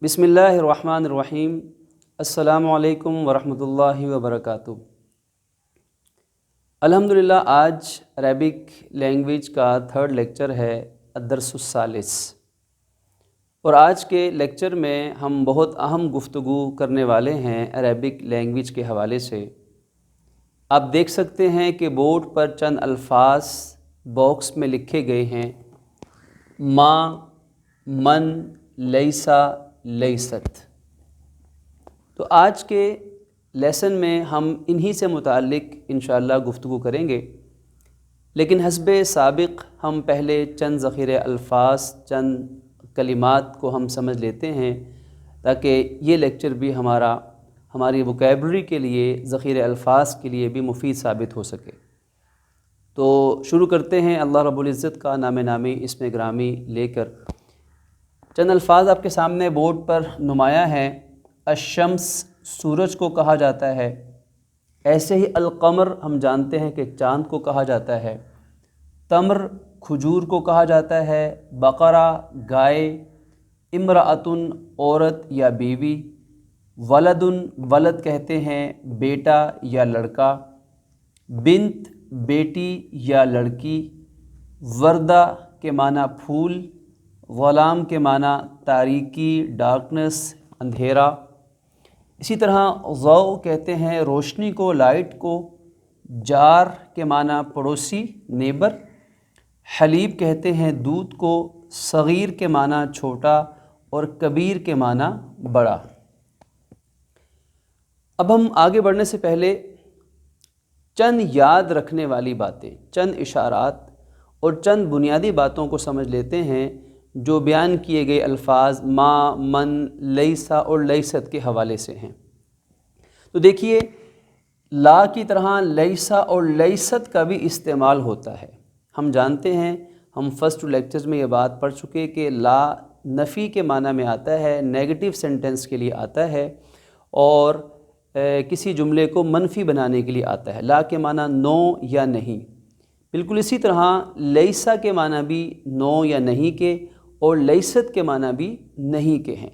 بسم اللہ الرحمن الرحیم۔ السلام علیکم ورحمۃ اللہ وبرکاتہ۔ الحمدللہ آج عربک لینگویج کا تھرڈ لیکچر ہے الدرس الثالث، اور آج کے لیکچر میں ہم بہت اہم گفتگو کرنے والے ہیں عربک لینگویج کے حوالے سے۔ آپ دیکھ سکتے ہیں کہ بورڈ پر چند الفاظ باکس میں لکھے گئے ہیں: ما، من، لیسا، لیست۔ تو آج کے لیسن میں ہم انہی سے متعلق انشاءاللہ گفتگو کریں گے، لیکن حسب سابق ہم پہلے چند ذخیرہ الفاظ، چند کلمات کو ہم سمجھ لیتے ہیں تاکہ یہ لیکچر بھی ہماری ووکیبلری کے لیے، ذخیرہ الفاظ کے لیے بھی مفید ثابت ہو سکے۔ تو شروع کرتے ہیں اللہ رب العزت کا نام نامی اسم گرامی لے کر۔ چند الفاظ آپ کے سامنے بورڈ پر نمایاں ہیں۔ الشمس سورج کو کہا جاتا ہے، ایسے ہی القمر ہم جانتے ہیں کہ چاند کو کہا جاتا ہے، تمر کھجور کو کہا جاتا ہے، بقرہ گائے، امرأۃن عورت یا بیوی، ولدن ولد کہتے ہیں بیٹا یا لڑکا، بنت بیٹی یا لڑکی، وردہ کے معنی پھول، غلام کے معنی تاریکی، ڈارکنس، اندھیرا۔ اسی طرح ضوء کہتے ہیں روشنی کو، لائٹ کو، جار کے معنی پڑوسی، نیبر، حلیب کہتے ہیں دودھ کو، صغیر کے معنی چھوٹا اور کبیر کے معنی بڑا۔ اب ہم آگے بڑھنے سے پہلے چند یاد رکھنے والی باتیں، چند اشارات اور چند بنیادی باتوں کو سمجھ لیتے ہیں جو بیان کیے گئے الفاظ ما، من، لیسا اور لیست کے حوالے سے ہیں۔ تو دیکھیے، لا کی طرح لیسا اور لیست کا بھی استعمال ہوتا ہے۔ ہم جانتے ہیں، ہم فرسٹ لیکچرز میں یہ بات پڑھ چکے کہ لا نفی کے معنی میں آتا ہے، نیگیٹو سینٹنس کے لیے آتا ہے، اور کسی جملے کو منفی بنانے کے لیے آتا ہے۔ لا کے معنی نو یا نہیں، بالکل اسی طرح لیسا کے معنی بھی نو یا نہیں کے، اور لیست کے معنی بھی نہیں کے ہیں۔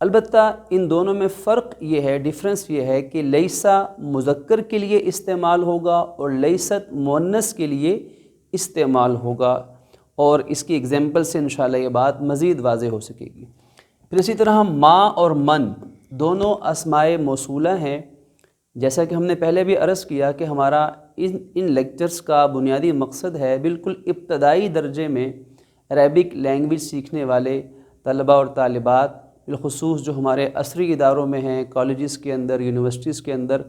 البتہ ان دونوں میں فرق یہ ہے، ڈفرنس یہ ہے کہ لیسا مذکر کے لیے استعمال ہوگا اور لیست مؤنث کے لیے استعمال ہوگا، اور اس کی ایگزامپل سے انشاءاللہ یہ بات مزید واضح ہو سکے گی۔ پھر اسی طرح ما اور من دونوں اسماء موصولہ ہیں۔ جیسا کہ ہم نے پہلے بھی عرض کیا کہ ہمارا ان لیکچرز کا بنیادی مقصد ہے بالکل ابتدائی درجے میں عربک لینگویج سیکھنے والے طلباء اور طالبات، بالخصوص جو ہمارے عصری اداروں میں ہیں، کالجز کے اندر، یونیورسٹیز کے اندر،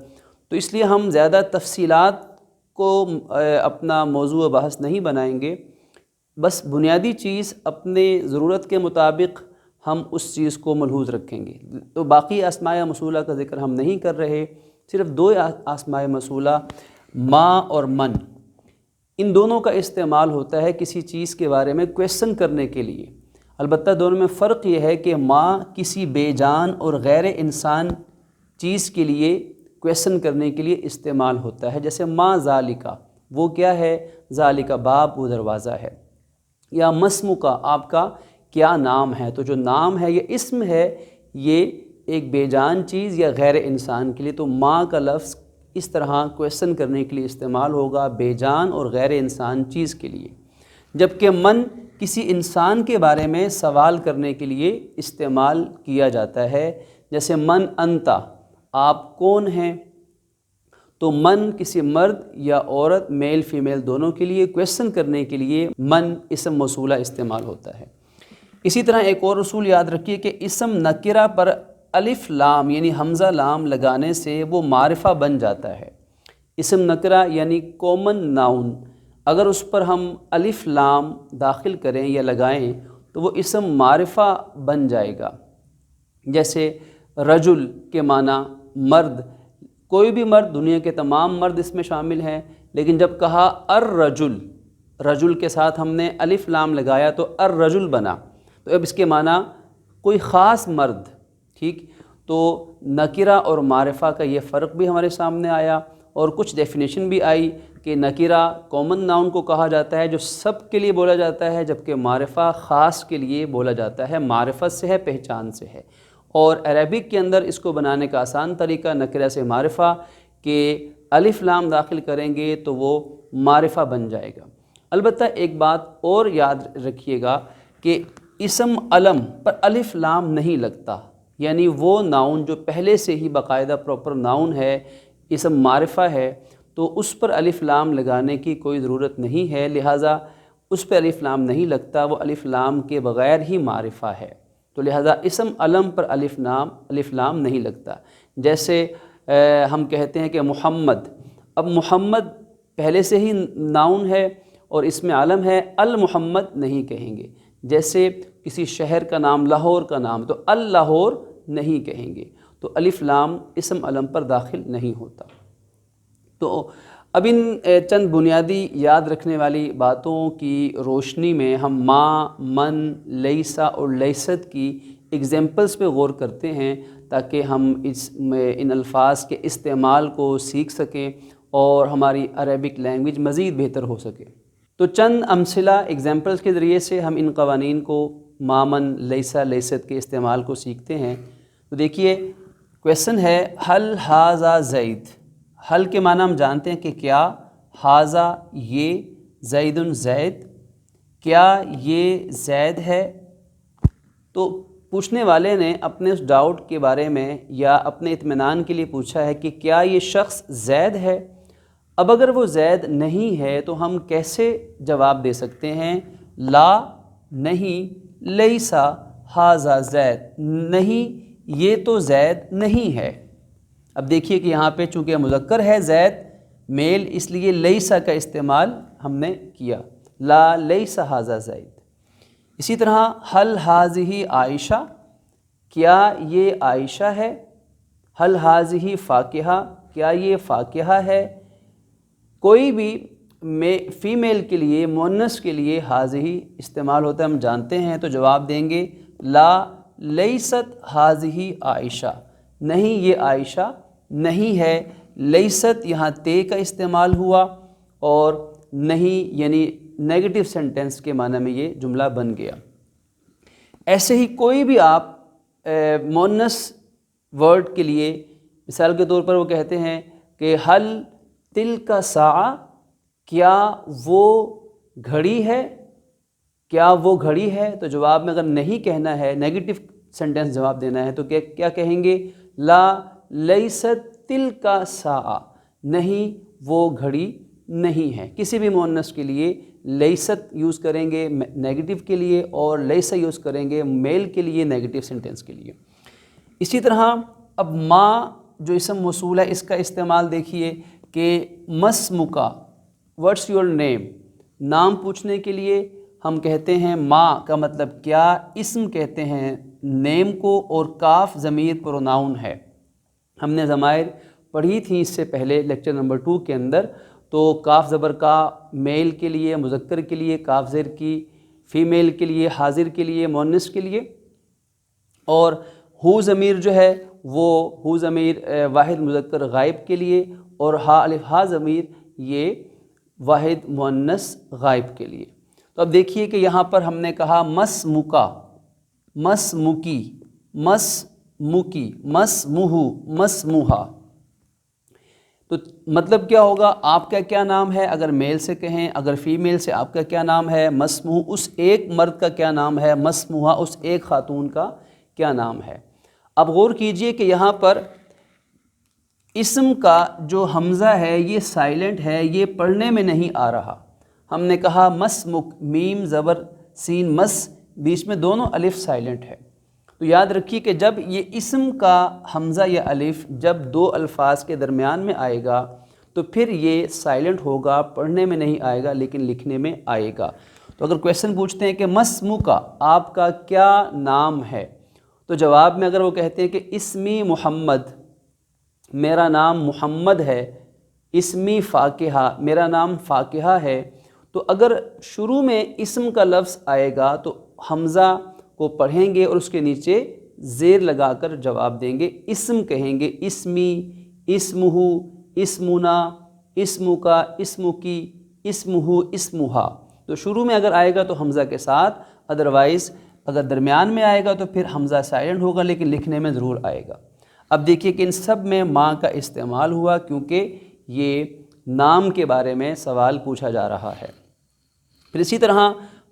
تو اس لیے ہم زیادہ تفصیلات کو اپنا موضوع بحث نہیں بنائیں گے، بس بنیادی چیز اپنے ضرورت کے مطابق ہم اس چیز کو ملحوظ رکھیں گے۔ تو باقی اسماء موصولہ کا ذکر ہم نہیں کر رہے، صرف دو اسماء موصولہ ما اور من، ان دونوں کا استعمال ہوتا ہے کسی چیز کے بارے میں کویسچن کرنے کے لیے۔ البتہ دونوں میں فرق یہ ہے کہ ما کسی بے جان اور غیر انسان چیز کے لیے کویسچن کرنے کے لیے استعمال ہوتا ہے، جیسے ما ذالکا، وہ کیا ہے؟ ذالکا باب، وہ دروازہ ہے۔ یا مسمکا، آپ کا کیا نام ہے؟ تو جو نام ہے، یہ اسم ہے، یہ ایک بے جان چیز یا غیر انسان کے لیے، تو ما کا لفظ اس طرح کویسچن کرنے کے لیے استعمال ہوگا، بے جان اور غیر انسان چیز کے لیے۔ جبکہ من کسی انسان کے بارے میں سوال کرنے کے لیے استعمال کیا جاتا ہے، جیسے من انتا، آپ کون ہیں؟ تو من کسی مرد یا عورت، میل فیمیل دونوں کے لیے کویسچن کرنے کے لیے من اسم موصولہ استعمال ہوتا ہے۔ اسی طرح ایک اور اصول یاد رکھیے کہ اسم نکرہ پر الف لام یعنی حمزہ لام لگانے سے وہ معرفہ بن جاتا ہے۔ اسم نکرہ یعنی کامن ناؤن، اگر اس پر ہم الف لام داخل کریں یا لگائیں تو وہ اسم معرفہ بن جائے گا۔ جیسے رجل کے معنی مرد، کوئی بھی مرد، دنیا کے تمام مرد اس میں شامل ہیں، لیکن جب کہا الرجل، رجل کے ساتھ ہم نے الف لام لگایا تو الرجل بنا، تو اب اس کے معنی کوئی خاص مرد، ٹھیک؟ تو نکرہ اور معرفہ کا یہ فرق بھی ہمارے سامنے آیا، اور کچھ ڈیفینیشن بھی آئی کہ نکیرہ کامن ناؤن کو کہا جاتا ہے جو سب کے لیے بولا جاتا ہے، جبکہ معرفہ خاص کے لیے بولا جاتا ہے، معرفت سے ہے، پہچان سے ہے۔ اور عربک کے اندر اس کو بنانے کا آسان طریقہ نکرہ سے معرفہ کہ الف لام داخل کریں گے تو وہ معرفہ بن جائے گا۔ البتہ ایک بات اور یاد رکھیے گا کہ اسم علم پر الف لام نہیں لگتا، یعنی وہ ناؤن جو پہلے سے ہی باقاعدہ پراپر ناؤن ہے، اسم معرفہ ہے، تو اس پر الف لام لگانے کی کوئی ضرورت نہیں ہے، لہٰذا اس پہ الف لام نہیں لگتا، وہ الف لام کے بغیر ہی معرفہ ہے، تو لہٰذا اسم علم پر الف لام نہیں لگتا۔ جیسے ہم کہتے ہیں کہ محمد، اب محمد پہلے سے ہی ناؤن ہے اور اس میں علم ہے، المحمد نہیں کہیں گے۔ جیسے کسی شہر کا نام، لاہور کا نام، تو اللاہور نہیں کہیں گے، تو الف لام اسم علم پر داخل نہیں ہوتا۔ تو اب ان چند بنیادی یاد رکھنے والی باتوں کی روشنی میں ہم ما، من، لیسا اور لیست کی ایگزامپلس پہ غور کرتے ہیں تاکہ ہم ان الفاظ کے استعمال کو سیکھ سکیں اور ہماری عربک لینگویج مزید بہتر ہو سکے۔ تو چند امثلہ ایگزامپلس کے ذریعے سے ہم ان قوانین کو ما، من، لیسا، لیست کے استعمال کو سیکھتے ہیں۔ تو دیکھیے کویسچن ہے ہل ھذا زید، حل کے معنی ہم جانتے ہیں کہ کیا، ھذا یہ، زید زید، کیا یہ زید ہے؟ تو پوچھنے والے نے اپنے اس ڈاؤٹ کے بارے میں یا اپنے اطمینان کے لیے پوچھا ہے کہ کیا یہ شخص زید ہے؟ اب اگر وہ زید نہیں ہے تو ہم کیسے جواب دے سکتے ہیں؟ لا، نہیں، لیسا ھذا زید، نہیں یہ تو زید نہیں ہے۔ اب دیکھیے کہ یہاں پہ چونکہ مذکر ہے زید، میل، اس لیے لیسا کا استعمال ہم نے کیا، لا لیسا ھذا زید۔ اسی طرح ہل ھذہ عائشہ، کیا یہ عائشہ ہے؟ ہل ھذہ فاکہہ، کیا یہ فاکہہ ہے؟ کوئی بھی فیمیل کے لیے، مؤنث کے لیے ھذہ استعمال ہوتا ہے، ہم جانتے ہیں، تو جواب دیں گے لا لیست ھذہ عائشہ، نہیں یہ عائشہ نہیں ہے۔ لیست یہاں تے کا استعمال ہوا اور نہیں یعنی نیگیٹو سینٹنس کے معنی میں یہ جملہ بن گیا۔ ایسے ہی کوئی بھی آپ مؤنث ورڈ کے لیے، مثال کے طور پر وہ کہتے ہیں کہ ہل تلک ساعہ، کیا وہ گھڑی ہے؟ کیا وہ گھڑی ہے؟ تو جواب میں اگر نہیں کہنا ہے، نیگیٹو سینٹنس جواب دینا ہے تو کیا کہیں گے؟ لا لیست تلک ساعہ، نہیں وہ گھڑی نہیں ہے۔ کسی بھی مؤنث کے لیے لیست یوز کریں گے نیگیٹو کے لیے اور لیسا یوز کریں گے میل کے لیے نیگیٹو سینٹنس کے لیے۔ اسی طرح اب ما جو اسم موصول ہے اس کا استعمال دیکھیے کہ مسمکا، واٹس یور نیم، نام پوچھنے کے لیے ہم کہتے ہیں ما کا مطلب کیا، اسم کہتے ہیں نیم کو، اور کاف ضمیر پروناؤن ہے۔ ہم نے ضمائر پڑھی تھی اس سے پہلے لیکچر نمبر 2 کے اندر، تو کاف زبر کا میل کے لیے، مذکر کے لیے، کاف زیر کی فیمیل کے لیے، حاضر کے لیے، مؤنث کے لیے، اور ہو ضمیر جو ہے وہ ہو ضمیر واحد مذکر غائب کے لیے، اور ہا الف ہا ضمیر یہ واحد مؤنث غائب کے لیے۔ تو اب دیکھیے کہ یہاں پر ہم نے کہا مسمکا، مسمکی، مسمکی، مسمہو، مسموہا، تو مطلب کیا ہوگا؟ آپ کا کیا نام ہے؟ اگر میل سے کہیں، اگر فیمیل سے آپ کا کیا نام ہے؟ مسموہ اس ایک مرد کا کیا نام ہے؟ مسموہا اس ایک خاتون کا کیا نام ہے؟ اب غور کیجئے کہ یہاں پر اسم کا جو حمزہ ہے یہ سائلنٹ ہے، یہ پڑھنے میں نہیں آ رہا۔ ہم نے کہا مسمک، میم زبر سین مس، بیچ میں دونوں الف سائلنٹ ہے۔ تو یاد رکھیے کہ جب یہ اسم کا حمزہ یا الف جب دو الفاظ کے درمیان میں آئے گا تو پھر یہ سائلنٹ ہوگا، پڑھنے میں نہیں آئے گا لیکن لکھنے میں آئے گا۔ تو اگر کویسچن پوچھتے ہیں کہ مسمکا، آپ کا کیا نام ہے، تو جواب میں اگر وہ کہتے ہیں کہ اسمی محمد، میرا نام محمد ہے، اسمی فاکہہ، میرا نام فاکہہ ہے، تو اگر شروع میں اسم کا لفظ آئے گا تو حمزہ کو پڑھیں گے اور اس کے نیچے زیر لگا کر جواب دیں گے، اسم کہیں گے، اسمی، اسمہو، اسمنا، اسم کا، اسم کی، اسمہ، اسمہا۔ تو شروع میں اگر آئے گا تو حمزہ کے ساتھ، ادروائز اگر درمیان میں آئے گا تو پھر حمزہ سائلنٹ ہوگا، لیکن لکھنے میں ضرور آئے گا۔ اب دیکھیے کہ ان سب میں ما کا استعمال ہوا، کیونکہ یہ نام کے بارے میں سوال پوچھا جا رہا ہے۔ پھر اسی طرح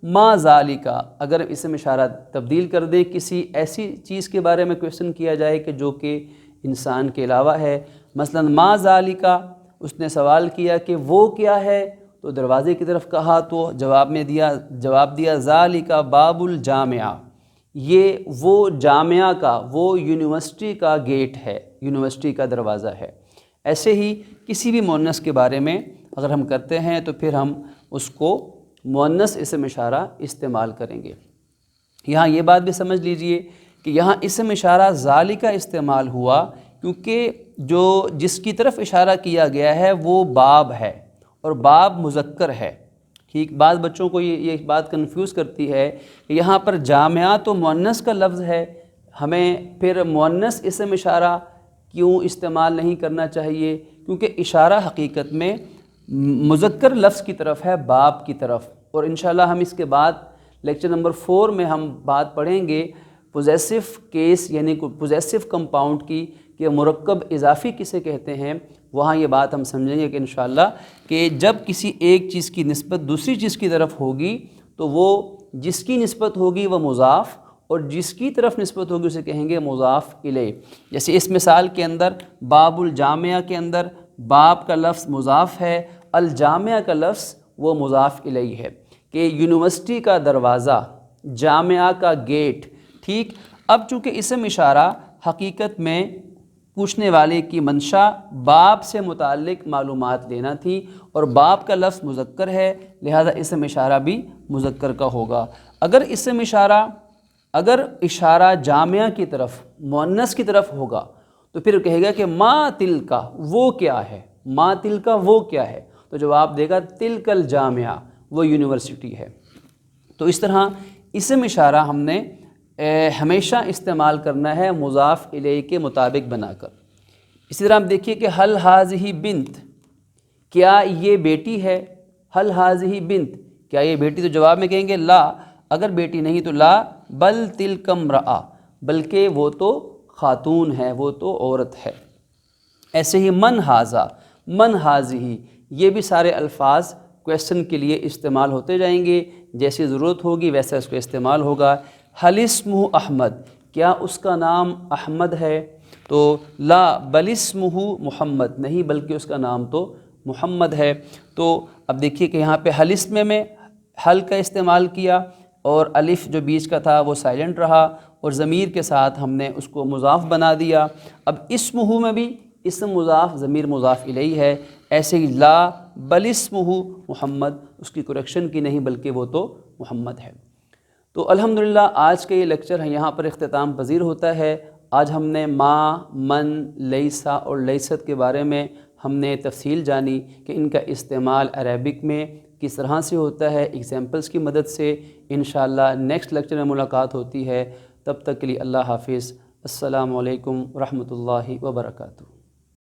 ما ذالکا، اگر اسم اشارہ تبدیل کر دیں، کسی ایسی چیز کے بارے میں کویشچن کیا جائے کہ جو کہ انسان کے علاوہ ہے، مثلا ما ذالکا، اس نے سوال کیا کہ وہ کیا ہے، تو دروازے کی طرف کہا تو جواب دیا ذالکا باب الجامعہ، یہ وہ جامعہ کا، وہ یونیورسٹی کا گیٹ ہے، یونیورسٹی کا دروازہ ہے۔ ایسے ہی کسی بھی مؤنث کے بارے میں اگر ہم کرتے ہیں تو پھر ہم اس کو مؤنث اسم اشارہ استعمال کریں گے۔ یہاں یہ بات بھی سمجھ لیجئے کہ یہاں اسم اشارہ ذالکا استعمال ہوا کیونکہ جس کی طرف اشارہ کیا گیا ہے وہ باب ہے، اور باب مذکر ہے۔ ٹھیک، بعض بچوں کو یہ بات کنفیوز کرتی ہے کہ یہاں پر جامعہ تو مؤنث کا لفظ ہے، ہمیں پھر مؤنث اسم اشارہ کیوں استعمال نہیں کرنا چاہیے؟ کیونکہ اشارہ حقیقت میں مذکر لفظ کی طرف ہے، باب کی طرف۔ اور انشاءاللہ ہم اس کے بعد لیکچر نمبر 4 میں ہم بات پڑھیں گے پوزیسو کیس، یعنی پوزیسو کمپاؤنڈ کی، کہ مرکب اضافی کسے کہتے ہیں۔ وہاں یہ بات ہم سمجھیں گے کہ انشاءاللہ کہ جب کسی ایک چیز کی نسبت دوسری چیز کی طرف ہوگی تو وہ جس کی نسبت ہوگی وہ مضاف، اور جس کی طرف نسبت ہوگی اسے کہیں گے مضاف الیہ۔ جیسے اس مثال کے اندر باب الجامعہ کے اندر باب کا لفظ مضاف ہے، الجامعہ کا لفظ وہ مضاف الیہ ہے، کہ یونیورسٹی کا دروازہ، جامعہ کا گیٹ۔ ٹھیک، اب چونکہ اسم اشارہ حقیقت میں پوچھنے والے کی منشا باب سے متعلق معلومات لینا تھی، اور باب کا لفظ مذکر ہے، لہذا اسم اشارہ بھی مذکر کا ہوگا۔ اگر اشارہ جامعہ کی طرف، مؤنث کی طرف ہوگا تو پھر کہے گا کہ ما تلکا، وہ کیا ہے، ما تلکا وہ کیا ہے، تو جواب دے گا تلک الجامعہ، وہ یونیورسٹی ہے۔ تو اس طرح اسم اشارہ ہم نے ہمیشہ استعمال کرنا ہے مضاف الیہ کے مطابق بنا کر۔ اسی طرح آپ دیکھیے کہ حل ھذہ بنت، کیا یہ بیٹی ہے، حل ھذہ بنت، کیا یہ بیٹی، تو جواب میں کہیں گے لا، اگر بیٹی نہیں تو لا، بل تلک امرأہ، بلکہ وہ تو خاتون ہے، وہ تو عورت ہے۔ ایسے ہی من ھذا، من ھذہ، یہ بھی سارے الفاظ کویشچن کے لیے استعمال ہوتے جائیں گے، جیسی ضرورت ہوگی ویسا اس کو استعمال ہوگا۔ حل اسمہ احمد، کیا اس کا نام احمد ہے، تو لا بل اسمہ محمد، نہیں بلکہ اس کا نام تو محمد ہے۔ تو اب دیکھیے کہ یہاں پہ حل اسم میں حل کا استعمال کیا، اور الف جو بیچ کا تھا وہ سائلنٹ رہا، اور ضمیر کے ساتھ ہم نے اس کو مضاف بنا دیا۔ اب اسمہ میں بھی اسم مضاف، ضمیر مضاف الیہ ہے، ایسے ہی لا بل اسمہ محمد، اس کی کریکشن کی نہیں بلکہ وہ تو محمد ہے۔ تو الحمدللہ آج کا یہ لیکچر یہاں پر اختتام پذیر ہوتا ہے۔ آج ہم نے ما، من، لیسا اور لیست کے بارے میں ہم نے تفصیل جانی کہ ان کا استعمال عربک میں کس طرح سے ہوتا ہے، ایگزامپلس کی مدد سے۔ انشاءاللہ نیکسٹ لیکچر میں ملاقات ہوتی ہے، تب تک کے لیے اللہ حافظ۔ السلام علیکم ورحمۃ اللہ وبرکاتہ۔